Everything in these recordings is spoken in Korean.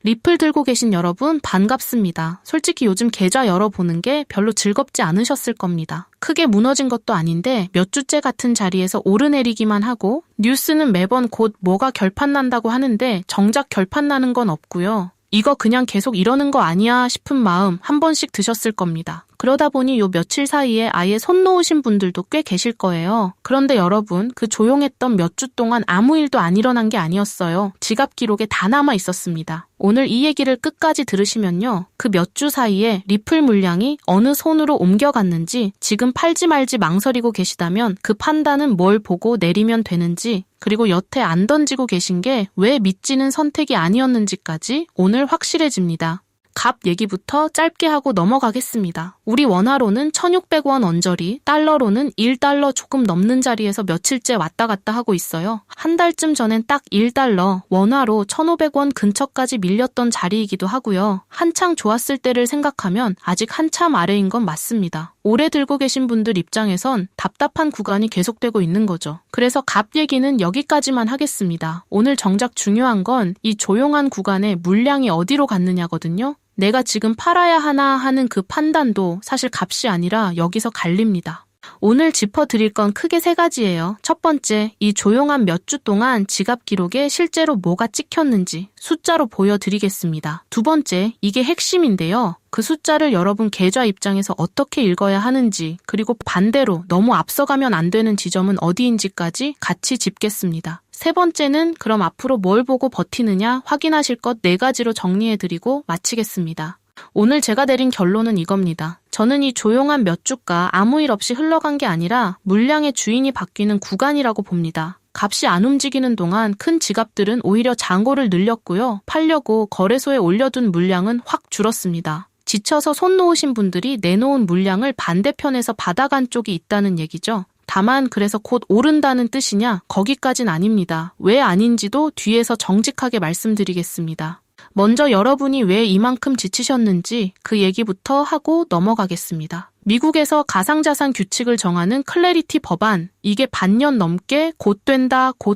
리플 들고 계신 여러분 반갑습니다. 솔직히 요즘 계좌 열어보는 게 별로 즐겁지 않으셨을 겁니다. 크게 무너진 것도 아닌데 몇 주째 같은 자리에서 오르내리기만 하고 뉴스는 매번 곧 뭐가 결판 난다고 하는데 정작 결판 나는 건 없고요. 이거 그냥 계속 이러는 거 아니야 싶은 마음 한 번씩 드셨을 겁니다. 그러다 보니 요 며칠 사이에 아예 손 놓으신 분들도 꽤 계실 거예요. 그런데 여러분, 그 조용했던 몇 주 동안 아무 일도 안 일어난 게 아니었어요. 지갑 기록에 다 남아 있었습니다. 오늘 이 얘기를 끝까지 들으시면요. 그 몇 주 사이에 리플 물량이 어느 손으로 옮겨갔는지, 지금 팔지 말지 망설이고 계시다면 그 판단은 뭘 보고 내리면 되는지, 그리고 여태 안 던지고 계신 게 왜 믿지는 선택이 아니었는지까지 오늘 확실해집니다. 값 얘기부터 짧게 하고 넘어가겠습니다. 우리 원화로는 1,600원 언저리, 달러로는 1달러 조금 넘는 자리에서 며칠째 왔다 갔다 하고 있어요. 한 달쯤 전엔 딱 1달러, 원화로 1,500원 근처까지 밀렸던 자리이기도 하고요. 한창 좋았을 때를 생각하면 아직 한참 아래인 건 맞습니다. 오래 들고 계신 분들 입장에선 답답한 구간이 계속되고 있는 거죠. 그래서 값 얘기는 여기까지만 하겠습니다. 오늘 정작 중요한 건 이 조용한 구간에 물량이 어디로 갔느냐거든요. 내가 지금 팔아야 하나 하는 그 판단도 사실 값이 아니라 여기서 갈립니다. 오늘 짚어드릴 건 크게 세 가지예요. 첫 번째, 이 조용한 몇 주 동안 지갑 기록에 실제로 뭐가 찍혔는지 숫자로 보여드리겠습니다. 두 번째, 이게 핵심인데요. 그 숫자를 여러분 계좌 입장에서 어떻게 읽어야 하는지, 그리고 반대로 너무 앞서가면 안 되는 지점은 어디인지까지 같이 짚겠습니다. 세 번째는 그럼 앞으로 뭘 보고 버티느냐 확인하실 것 4가지로 정리해드리고 마치겠습니다. 오늘 제가 내린 결론은 이겁니다. 저는 이 조용한 몇 주가 아무 일 없이 흘러간 게 아니라 물량의 주인이 바뀌는 구간이라고 봅니다. 값이 안 움직이는 동안 큰 지갑들은 오히려 잔고를 늘렸고요. 팔려고 거래소에 올려둔 물량은 확 줄었습니다. 지쳐서 손 놓으신 분들이 내놓은 물량을 반대편에서 받아간 쪽이 있다는 얘기죠. 다만 그래서 곧 오른다는 뜻이냐? 거기까진 아닙니다. 왜 아닌지도 뒤에서 정직하게 말씀드리겠습니다. 먼저 여러분이 왜 이만큼 지치셨는지 그 얘기부터 하고 넘어가겠습니다. 미국에서 가상자산 규칙을 정하는 클래리티 법안, 이게 반년 넘게 곧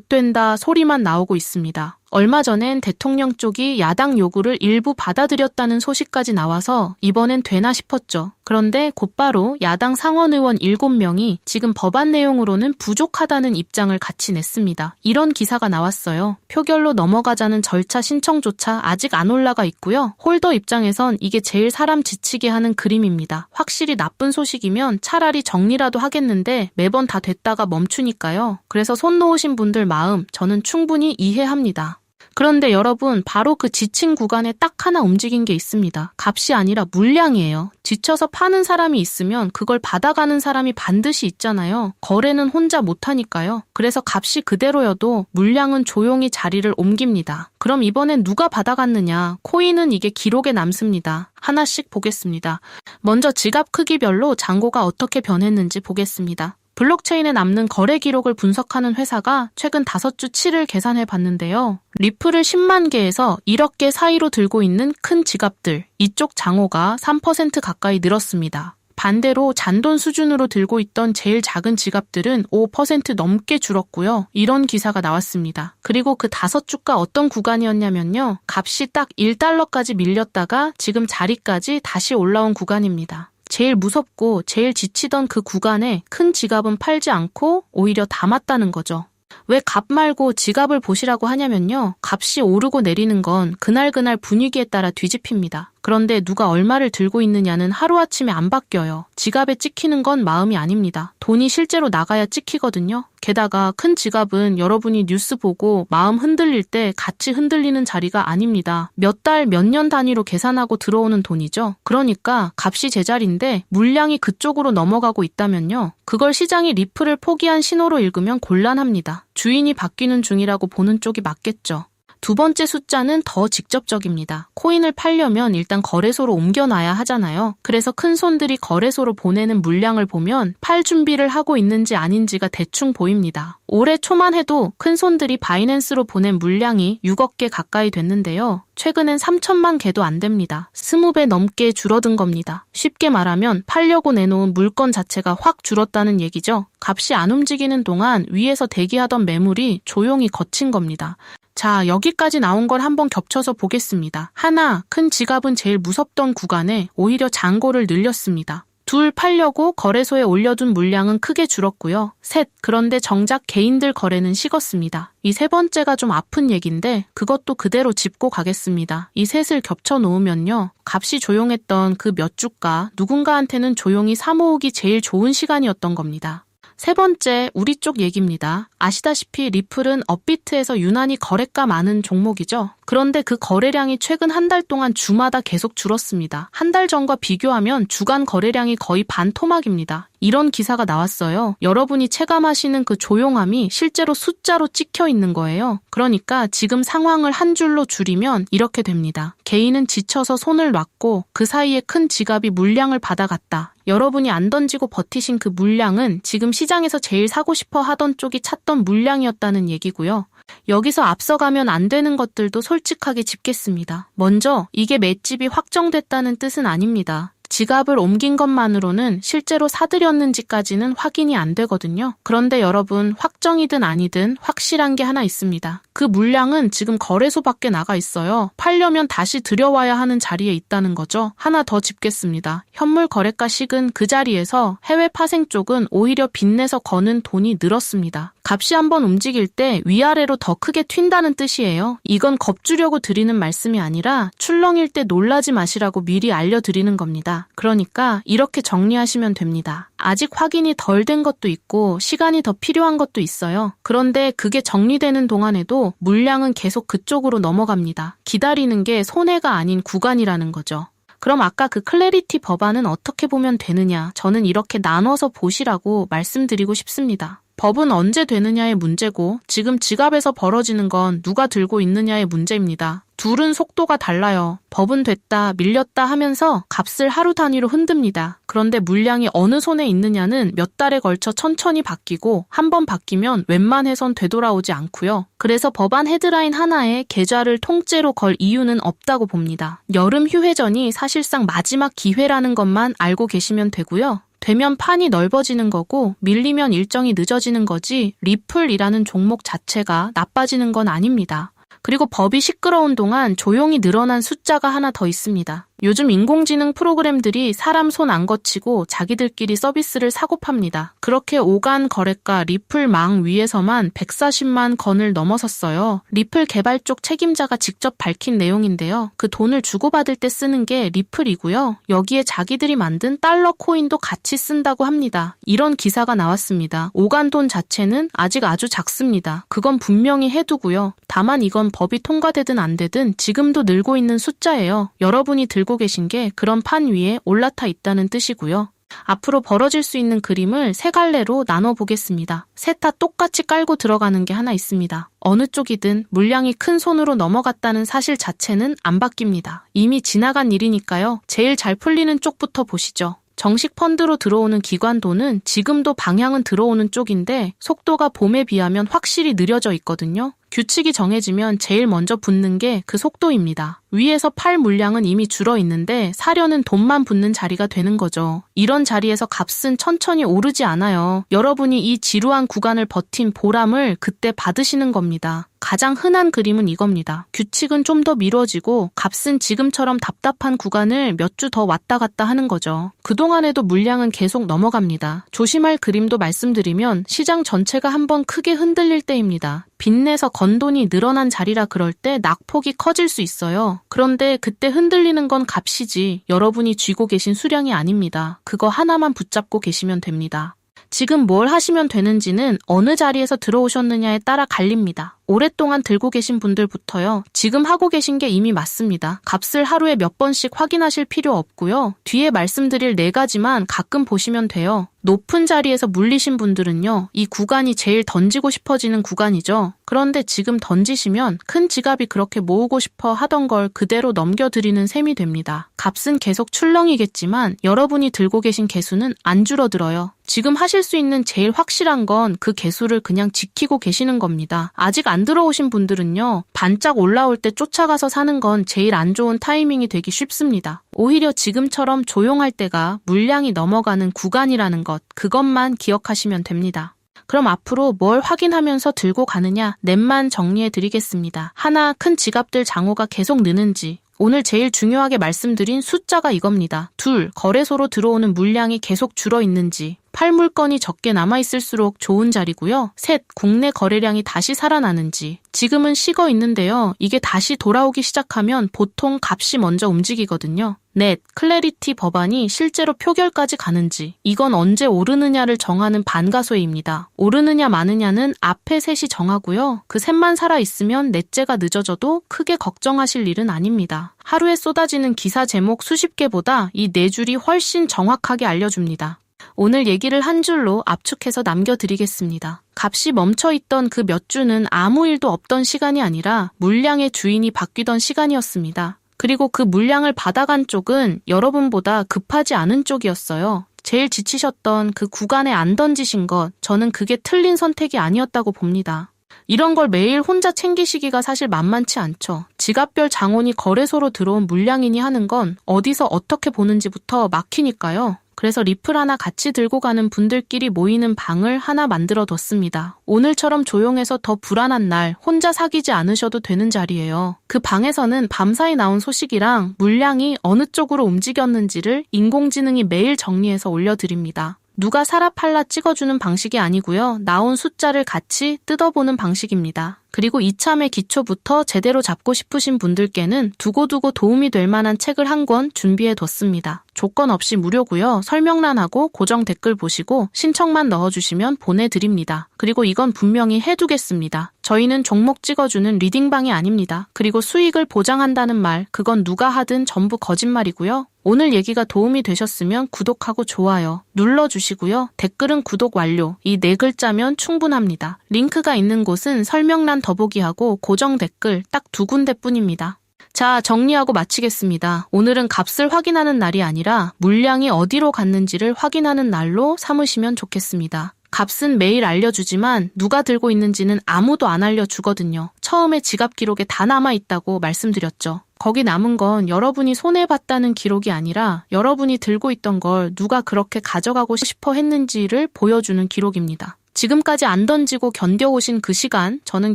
된다 소리만 나오고 있습니다. 얼마 전엔 대통령 쪽이 야당 요구를 일부 받아들였다는 소식까지 나와서 이번엔 되나 싶었죠. 그런데 곧바로 야당 상원의원 7명이 지금 법안 내용으로는 부족하다는 입장을 같이 냈습니다. 이런 기사가 나왔어요. 표결로 넘어가자는 절차 신청조차 아직 안 올라가 있고요. 홀더 입장에선 이게 제일 사람 지치게 하는 그림입니다. 확실히 나쁜 소식이면 차라리 정리라도 하겠는데 매번 다 됐다가 멈추니까요. 그래서 손 놓으신 분들 마음 저는 충분히 이해합니다. 그런데 여러분, 바로 그 지친 구간에 딱 하나 움직인 게 있습니다. 값이 아니라 물량이에요. 지쳐서 파는 사람이 있으면 그걸 받아가는 사람이 반드시 있잖아요. 거래는 혼자 못하니까요. 그래서 값이 그대로여도 물량은 조용히 자리를 옮깁니다. 그럼 이번엔 누가 받아갔느냐? 코인은 이게 기록에 남습니다. 하나씩 보겠습니다. 먼저 지갑 크기별로 잔고가 어떻게 변했는지 보겠습니다. 블록체인에 남는 거래 기록을 분석하는 회사가 최근 5주치를 계산해 봤는데요. 리플을 10만 개에서 1억 개 사이로 들고 있는 큰 지갑들, 이쪽 잔고가 3% 가까이 늘었습니다. 반대로 잔돈 수준으로 들고 있던 제일 작은 지갑들은 5% 넘게 줄었고요. 이런 기사가 나왔습니다. 그리고 그 5주가 어떤 구간이었냐면요. 값이 딱 1달러까지 밀렸다가 지금 자리까지 다시 올라온 구간입니다. 제일 무섭고 제일 지치던 그 구간에 큰 지갑은 팔지 않고 오히려 담았다는 거죠. 왜 값 말고 지갑을 보시라고 하냐면요. 값이 오르고 내리는 건 그날그날 분위기에 따라 뒤집힙니다. 그런데 누가 얼마를 들고 있느냐는 하루아침에 안 바뀌어요. 지갑에 찍히는 건 마음이 아닙니다. 돈이 실제로 나가야 찍히거든요. 게다가 큰 지갑은 여러분이 뉴스 보고 마음 흔들릴 때 같이 흔들리는 자리가 아닙니다. 몇 달, 몇 년 단위로 계산하고 들어오는 돈이죠. 그러니까 값이 제자리인데 물량이 그쪽으로 넘어가고 있다면요. 그걸 시장이 리플을 포기한 신호로 읽으면 곤란합니다. 주인이 바뀌는 중이라고 보는 쪽이 맞겠죠. 두 번째 숫자는 더 직접적입니다. 코인을 팔려면 일단 거래소로 옮겨놔야 하잖아요. 그래서 큰 손들이 거래소로 보내는 물량을 보면 팔 준비를 하고 있는지 아닌지가 대충 보입니다. 올해 초만 해도 큰손들이 바이낸스로 보낸 물량이 6억 개 가까이 됐는데요. 최근엔 3천만 개도 안 됩니다. 20배 넘게 줄어든 겁니다. 쉽게 말하면 팔려고 내놓은 물건 자체가 확 줄었다는 얘기죠. 값이 안 움직이는 동안 위에서 대기하던 매물이 조용히 거친 겁니다. 자, 여기까지 나온 걸 한번 겹쳐서 보겠습니다. 하나, 큰 지갑은 제일 무섭던 구간에 오히려 잔고를 늘렸습니다. 둘, 팔려고 거래소에 올려둔 물량은 크게 줄었고요. 셋, 그런데 정작 개인들 거래는 식었습니다. 이 세 번째가 좀 아픈 얘기인데 그것도 그대로 짚고 가겠습니다. 이 셋을 겹쳐 놓으면요. 값이 조용했던 그 몇 주가 누군가한테는 조용히 사모으기 제일 좋은 시간이었던 겁니다. 세 번째, 우리 쪽 얘기입니다. 아시다시피 리플은 업비트에서 유난히 거래가 많은 종목이죠. 그런데 그 거래량이 최근 한 달 동안 주마다 계속 줄었습니다. 한 달 전과 비교하면 주간 거래량이 거의 반토막입니다. 이런 기사가 나왔어요. 여러분이 체감하시는 그 조용함이 실제로 숫자로 찍혀 있는 거예요. 그러니까 지금 상황을 한 줄로 줄이면 이렇게 됩니다. 개인은 지쳐서 손을 놨고 그 사이에 큰 지갑이 물량을 받아갔다. 여러분이 안 던지고 버티신 그 물량은 지금 시장에서 제일 사고 싶어 하던 쪽이 찾던 물량이었다는 얘기고요. 여기서 앞서가면 안 되는 것들도 솔직하게 짚겠습니다. 먼저 이게 맷집이 확정됐다는 뜻은 아닙니다. 지갑을 옮긴 것만으로는 실제로 사들였는지까지는 확인이 안 되거든요. 그런데 여러분, 확정이든 아니든 확실한 게 하나 있습니다. 그 물량은 지금 거래소 밖에 나가 있어요. 팔려면 다시 들여와야 하는 자리에 있다는 거죠. 하나 더 짚겠습니다. 현물 거래가 식은 그 자리에서 해외 파생 쪽은 오히려 빚내서 거는 돈이 늘었습니다. 값이 한번 움직일 때 위아래로 더 크게 튄다는 뜻이에요. 이건 겁주려고 드리는 말씀이 아니라 출렁일 때 놀라지 마시라고 미리 알려드리는 겁니다. 그러니까 이렇게 정리하시면 됩니다. 아직 확인이 덜 된 것도 있고 시간이 더 필요한 것도 있어요. 그런데 그게 정리되는 동안에도 물량은 계속 그쪽으로 넘어갑니다. 기다리는 게 손해가 아닌 구간이라는 거죠. 그럼 아까 그 클래리티 법안은 어떻게 보면 되느냐? 저는 이렇게 나눠서 보시라고 말씀드리고 싶습니다. 법은 언제 되느냐의 문제고 지금 지갑에서 벌어지는 건 누가 들고 있느냐의 문제입니다. 둘은 속도가 달라요. 법은 됐다, 밀렸다 하면서 값을 하루 단위로 흔듭니다. 그런데 물량이 어느 손에 있느냐는 몇 달에 걸쳐 천천히 바뀌고 한 번 바뀌면 웬만해선 되돌아오지 않고요. 그래서 법안 헤드라인 하나에 계좌를 통째로 걸 이유는 없다고 봅니다. 여름 휴회전이 사실상 마지막 기회라는 것만 알고 계시면 되고요. 되면 판이 넓어지는 거고 밀리면 일정이 늦어지는 거지 리플이라는 종목 자체가 나빠지는 건 아닙니다. 그리고 법이 시끄러운 동안 조용히 늘어난 숫자가 하나 더 있습니다. 요즘 인공지능 프로그램들이 사람 손 안 거치고 자기들끼리 서비스를 사고 팝니다. 그렇게 오간 거래가 리플망 위에서만 140만 건을 넘어섰어요. 리플 개발 쪽 책임자가 직접 밝힌 내용인데요. 그 돈을 주고받을 때 쓰는 게 리플이고요. 여기에 자기들이 만든 달러 코인도 같이 쓴다고 합니다. 이런 기사가 나왔습니다. 오간 돈 자체는 아직 아주 작습니다. 그건 분명히 해두고요. 다만 이건 법이 통과되든 안 되든 지금도 늘고 있는 숫자예요. 여러분이 들고 계신 게 그런 판 위에 올라타 있다는 뜻이고요. 앞으로 벌어질 수 있는 그림을 세 갈래로 나눠보겠습니다. 셋 다 똑같이 깔고 들어가는 게 하나 있습니다. 어느 쪽이든 물량이 큰 손으로 넘어갔다는 사실 자체는 안 바뀝니다. 이미 지나간 일이니까요. 제일 잘 풀리는 쪽부터 보시죠. 정식 펀드로 들어오는 기관 돈은 지금도 방향은 들어오는 쪽인데 속도가 봄에 비하면 확실히 느려져 있거든요. 규칙이 정해지면 제일 먼저 붙는 게 그 속도입니다. 위에서 팔 물량은 이미 줄어 있는데 사려는 돈만 붙는 자리가 되는 거죠. 이런 자리에서 값은 천천히 오르지 않아요. 여러분이 이 지루한 구간을 버틴 보람을 그때 받으시는 겁니다. 가장 흔한 그림은 이겁니다. 규칙은 좀 더 미뤄지고 값은 지금처럼 답답한 구간을 몇 주 더 왔다 갔다 하는 거죠. 그동안에도 물량은 계속 넘어갑니다. 조심할 그림도 말씀드리면 시장 전체가 한번 크게 흔들릴 때입니다. 빚내서 건 돈이 늘어난 자리라 그럴 때 낙폭이 커질 수 있어요. 그런데 그때 흔들리는 건 값이지 여러분이 쥐고 계신 수량이 아닙니다. 그거 하나만 붙잡고 계시면 됩니다. 지금 뭘 하시면 되는지는 어느 자리에서 들어오셨느냐에 따라 갈립니다. 오랫동안 들고 계신 분들부터요. 지금 하고 계신 게 이미 맞습니다. 값을 하루에 몇 번씩 확인하실 필요 없고요. 뒤에 말씀드릴 4가지만 가끔 보시면 돼요. 높은 자리에서 물리신 분들은요. 이 구간이 제일 던지고 싶어지는 구간이죠. 그런데 지금 던지시면 큰 지갑이 그렇게 모으고 싶어 하던 걸 그대로 넘겨드리는 셈이 됩니다. 값은 계속 출렁이겠지만 여러분이 들고 계신 개수는 안 줄어들어요. 지금 하실 수 있는 제일 확실한 건 그 개수를 그냥 지키고 계시는 겁니다. 아직 안 들어오신 분들은요. 반짝 올라올 때 쫓아가서 사는 건 제일 안 좋은 타이밍이 되기 쉽습니다. 오히려 지금처럼 조용할 때가 물량이 넘어가는 구간이라는 것, 그것만 기억하시면 됩니다. 그럼 앞으로 뭘 확인하면서 들고 가느냐, 넷만 정리해 드리겠습니다. 하나, 큰 지갑들 장호가 계속 느는지. 오늘 제일 중요하게 말씀드린 숫자가 이겁니다. 2, 거래소로 들어오는 물량이 계속 줄어 있는지. 팔물건이 적게 남아있을수록 좋은 자리고요. 3, 국내 거래량이 다시 살아나는지. 지금은 식어 있는데요. 이게 다시 돌아오기 시작하면 보통 값이 먼저 움직이거든요. 4, 클래리티 법안이 실제로 표결까지 가는지. 이건 언제 오르느냐를 정하는 반가소입니다. 오르느냐 마느냐는 앞에 셋이 정하고요. 그 셋만 살아있으면 넷째가 늦어져도 크게 걱정하실 일은 아닙니다. 하루에 쏟아지는 기사 제목 수십 개보다 이 4줄이 훨씬 정확하게 알려줍니다. 오늘 얘기를 한 줄로 압축해서 남겨드리겠습니다. 값이 멈춰있던 그 몇 주는 아무 일도 없던 시간이 아니라 물량의 주인이 바뀌던 시간이었습니다. 그리고 그 물량을 받아간 쪽은 여러분보다 급하지 않은 쪽이었어요. 제일 지치셨던 그 구간에 안 던지신 것, 저는 그게 틀린 선택이 아니었다고 봅니다. 이런 걸 매일 혼자 챙기시기가 사실 만만치 않죠. 지갑별 장원이 거래소로 들어온 물량이니 하는 건 어디서 어떻게 보는지부터 막히니까요. 그래서 리플 하나 같이 들고 가는 분들끼리 모이는 방을 하나 만들어 뒀습니다. 오늘처럼 조용해서 더 불안한 날 혼자 사귀지 않으셔도 되는 자리예요. 그 방에서는 밤사이 나온 소식이랑 물량이 어느 쪽으로 움직였는지를 인공지능이 매일 정리해서 올려드립니다. 누가 사라 팔라 찍어주는 방식이 아니고요. 나온 숫자를 같이 뜯어보는 방식입니다. 그리고 이참에 기초부터 제대로 잡고 싶으신 분들께는 두고두고 도움이 될 만한 책을 한 권 준비해뒀습니다. 조건 없이 무료고요. 설명란하고 고정 댓글 보시고 신청만 넣어주시면 보내드립니다. 그리고 이건 분명히 해두겠습니다. 저희는 종목 찍어주는 리딩방이 아닙니다. 그리고 수익을 보장한다는 말, 그건 누가 하든 전부 거짓말이고요. 오늘 얘기가 도움이 되셨으면 구독하고 좋아요 눌러주시고요. 댓글은 구독 완료. 이 4글자면 충분합니다. 링크가 있는 곳은 설명란 더보기하고 고정 댓글 딱 2군데뿐입니다. 자, 정리하고 마치겠습니다. 오늘은 값을 확인하는 날이 아니라 물량이 어디로 갔는지를 확인하는 날로 삼으시면 좋겠습니다. 값은 매일 알려주지만 누가 들고 있는지는 아무도 안 알려주거든요. 처음에 지갑 기록에 다 남아있다고 말씀드렸죠. 거기 남은 건 여러분이 손해봤다는 기록이 아니라 여러분이 들고 있던 걸 누가 그렇게 가져가고 싶어 했는지를 보여주는 기록입니다. 지금까지 안 던지고 견뎌오신 그 시간, 저는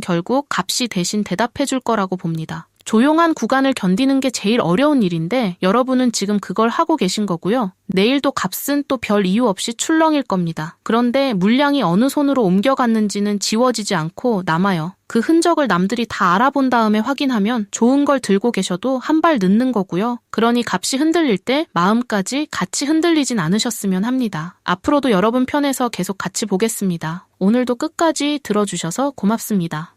결국 값이 대신 대답해줄 거라고 봅니다. 조용한 구간을 견디는 게 제일 어려운 일인데 여러분은 지금 그걸 하고 계신 거고요. 내일도 값은 또 별 이유 없이 출렁일 겁니다. 그런데 물량이 어느 손으로 옮겨갔는지는 지워지지 않고 남아요. 그 흔적을 남들이 다 알아본 다음에 확인하면 좋은 걸 들고 계셔도 한 발 늦는 거고요. 그러니 값이 흔들릴 때 마음까지 같이 흔들리진 않으셨으면 합니다. 앞으로도 여러분 편에서 계속 같이 보겠습니다. 오늘도 끝까지 들어주셔서 고맙습니다.